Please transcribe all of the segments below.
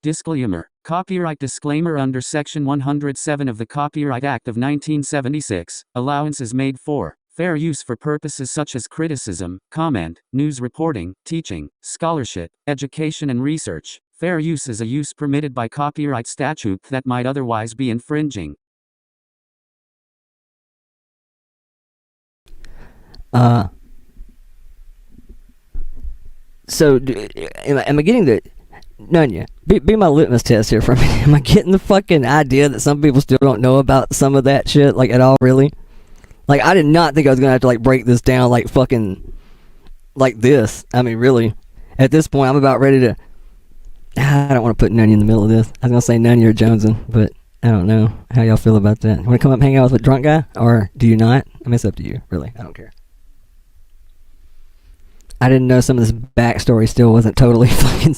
Disclaimer. Copyright disclaimer under Section 107 of the Copyright Act of 1976. Allowance is made for fair use for purposes such as criticism, comment, news reporting, teaching, scholarship, education and research. Fair use is a use permitted by copyright statute that might otherwise be infringing. So, am I getting the... Nunya, be my litmus test here for a minute. Am I getting the fucking idea that some people still don't know about some of that shit, like, at all, really? Like, I did not think I was gonna have to, like, break this down, like, fucking... like this. I mean, really. At this point, I'm about ready to... I don't want to put Nunya in the middle of this. I was gonna say Nunya or Joneson, but I don't know how y'all feel about that. Want to come up and hang out with a drunk guy? Or do you not? I mean, it's up to you, really. I don't care. I didn't know some of this backstory still wasn't totally fucking...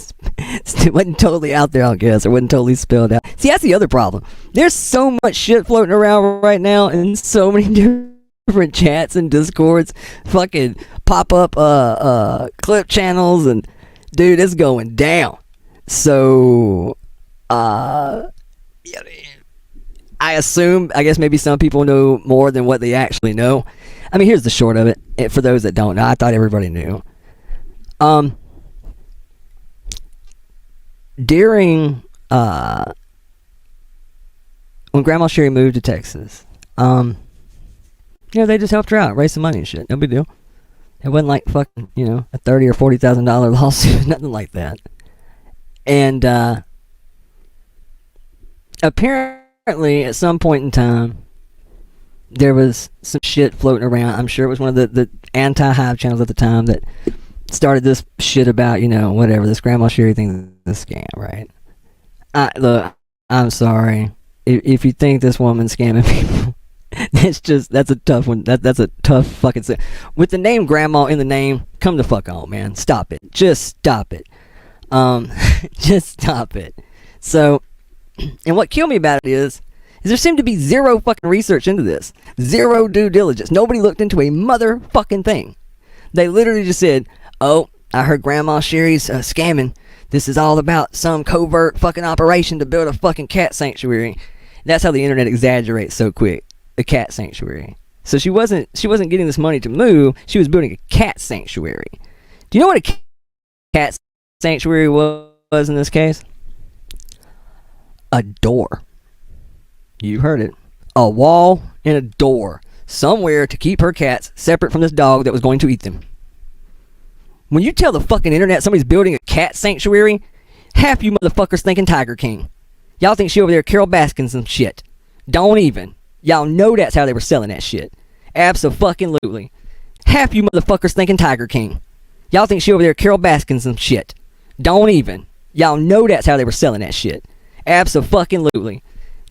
still wasn't totally out there, I guess. Or wasn't totally spilled out. See, that's the other problem. There's so much shit floating around right now in so many different chats and discords. Fucking pop-up clip channels. And, dude, it's going down. So, I assume, I guess maybe some people know more than what they actually know. I mean, here's the short of it. For those that don't know, I thought everybody knew. During when Grandma Sherry moved to Texas, they just helped her out, raise some money and shit. No big deal. It wasn't like fucking, a $30,000 or $40,000 lawsuit, nothing like that. And apparently, at some point in time, there was some shit floating around. I'm sure it was one of the anti-hive channels at the time that started this shit about, whatever, this Grandma Sherry thing, this scam, right? Look, I'm sorry. If you think this woman's scamming people, that's a tough one. That's a tough fucking thing. With the name Grandma in the name, come the fuck on, man. Stop it. Just stop it. Just stop it. So, and what killed me about it is there seemed to be zero fucking research into this. Zero due diligence. Nobody looked into a motherfucking thing. They literally just said, oh, I heard Grandma Sherry's scamming. This is all about some covert fucking operation to build a fucking cat sanctuary. That's how the internet exaggerates so quick. A cat sanctuary. So she wasn't getting this money to move. She was building a cat sanctuary. Do you know what a cat sanctuary was in this case? A door. You heard it. A wall and a door. Somewhere to keep her cats separate from this dog that was going to eat them. When you tell the fucking internet somebody's building a cat sanctuary, half you motherfuckers thinking Tiger King. Y'all think she over there Carol Baskin some shit. Don't even. Y'all know that's how they were selling that shit. Abso-fucking-lutely. Half you motherfuckers thinking Tiger King. Y'all think she over there Carol Baskin some shit. Don't even. Y'all know that's how they were selling that shit. Abso-fucking-lutely.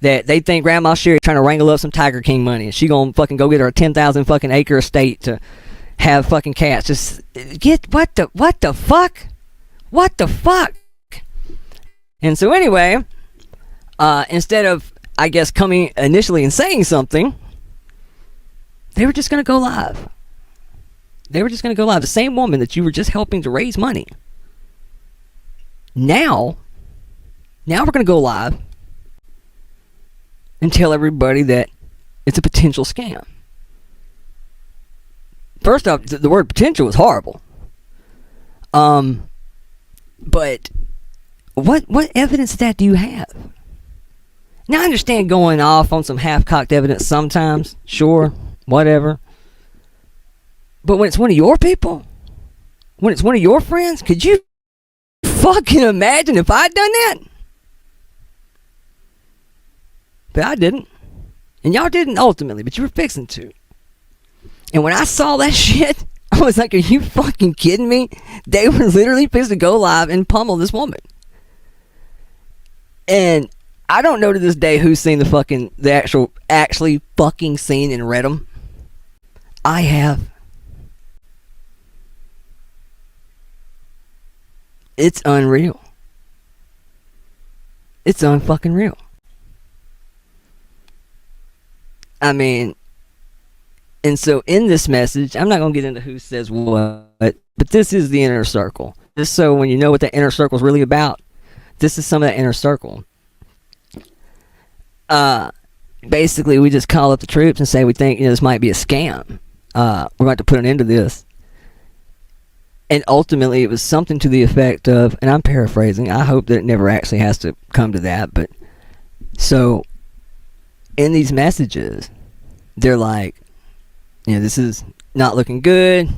That they think Grandma Sherry trying to wrangle up some Tiger King money and she gonna fucking go get her a 10,000 fucking acre estate to have fucking cats. Just get what the fuck? What the fuck? And so anyway, instead of, I guess, coming initially and saying something, they were just gonna go live. They were just gonna go live. The same woman that you were just helping to raise money. Now we're gonna go live and tell everybody that it's a potential scam. First off, the word potential is horrible. But what evidence of that do you have? Now I understand going off on some half-cocked evidence sometimes. Sure, whatever. But when it's one of your people, when it's one of your friends, could you fucking imagine if I'd done that? But I didn't. And y'all didn't ultimately, but you were fixing to. And when I saw that shit, I was like, are you fucking kidding me? They were literally fixing to go live and pummel this woman. And I don't know to this day who's seen actually fucking seen and read them. I have. It's unreal. It's unfucking real. I mean, and so in this message, I'm not going to get into who says what, but this is the inner circle. Just so when you know what the inner circle is really about, this is some of that inner circle. Basically, we just call up the troops and say we think this might be a scam. We're going to put an end to this. And ultimately, it was something to the effect of, and I'm paraphrasing, I hope that it never actually has to come to that, but so in these messages, they're like, this is not looking good.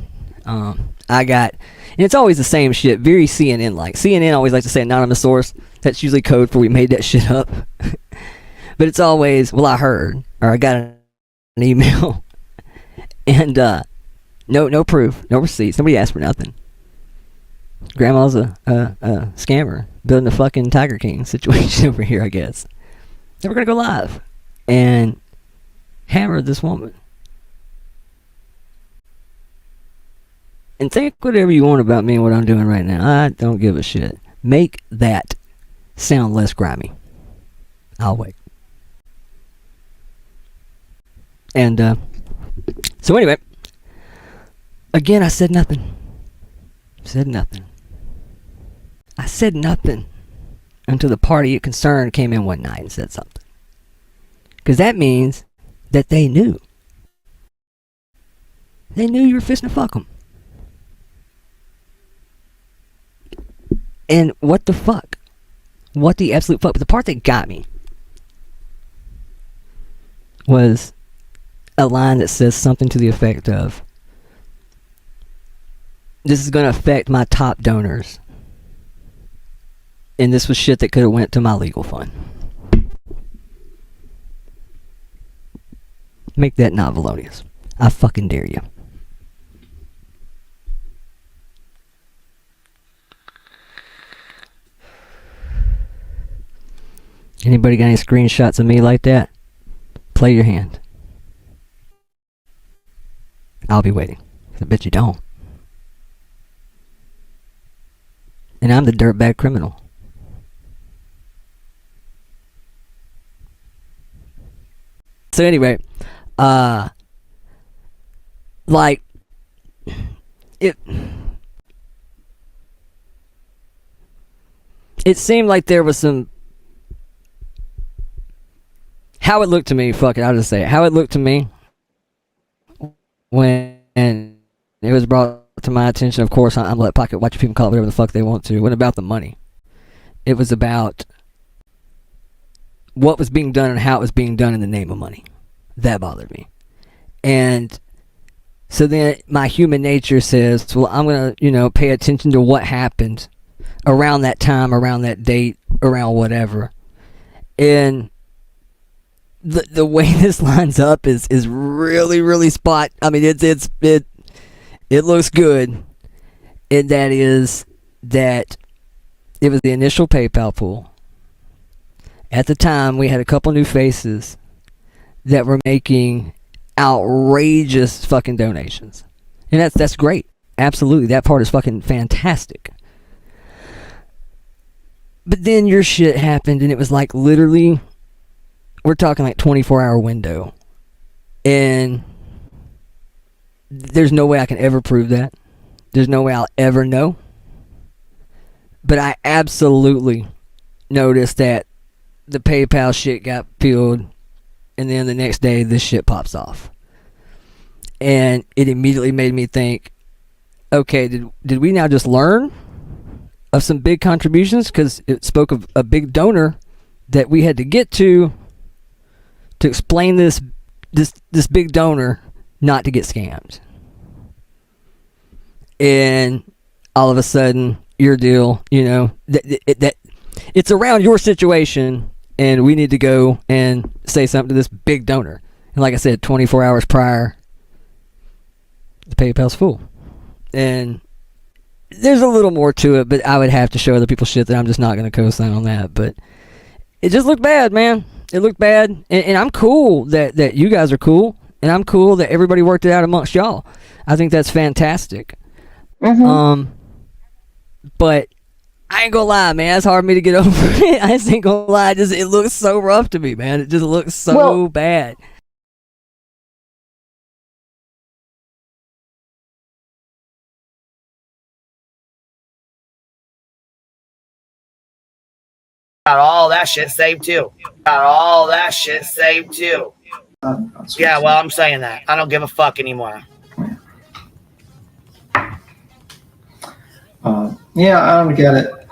I got, and it's always the same shit, very CNN-like. CNN always likes to say anonymous source. That's usually code for we made that shit up. But it's always, well, I heard, or I got an email. And no proof, no receipts. Nobody asked for nothing. Grandma's a scammer building a fucking Tiger King situation over here, I guess. Then we're gonna go live and hammer this woman. And think whatever you want about me and what I'm doing right now. I don't give a shit. Make that sound less grimy. I'll wait. And so anyway, again, I said nothing. I said nothing until the party concerned came in one night and said something. Because that means that they knew. They knew you were fisting to fuck them. And what the fuck? What the absolute fuck? But the part that got me was a line that says something to the effect of, this is going to affect my top donors. And this was shit that could have went to my legal fund. Make that not felonious. I fucking dare you. Anybody got any screenshots of me like that? Play your hand. I'll be waiting. I bet you don't. And I'm the dirtbag criminal. So anyway, like, it seemed like there was some, how it looked to me, fuck it, I'll just say it. How it looked to me when it was brought to my attention, of course, I'm let pocket watch people call it whatever the fuck they want to. It wasn't about the money. It was about what was being done and how it was being done in the name of money. That bothered me. And so then my human nature says, well, I'm going to, pay attention to what happened around that time, around that date, around whatever. And the way this lines up is really, really spot. I mean, it looks good. And that is that it was the initial PayPal pool. At the time, we had a couple new faces that were making outrageous fucking donations. And that's great. Absolutely. That part is fucking fantastic. But then your shit happened and it was like literally, we're talking like 24-hour window. And there's no way I can ever prove that. There's no way I'll ever know. But I absolutely noticed that the PayPal shit got peeled, and then the next day this shit pops off. And it immediately made me think, okay, did we now just learn of some big contributions? Because it spoke of a big donor that we had to get to explain this big donor not to get scammed. And all of a sudden, your deal, that it's around your situation, and we need to go and say something to this big donor. And like I said, 24 hours prior, the PayPal's full. And there's a little more to it, but I would have to show other people shit that I'm just not going to co-sign on that. But it just looked bad, man. It looked bad. And I'm cool that you guys are cool. And I'm cool that everybody worked it out amongst y'all. I think that's fantastic. Mm-hmm. But I ain't gonna lie, man. It's hard for me to get over it. I just ain't gonna lie. It looks so rough to me, man. It just looks so bad. Got all that shit saved too. Got all that shit saved too. Yeah, well, I'm saying that. I don't give a fuck anymore. Yeah, I don't get it.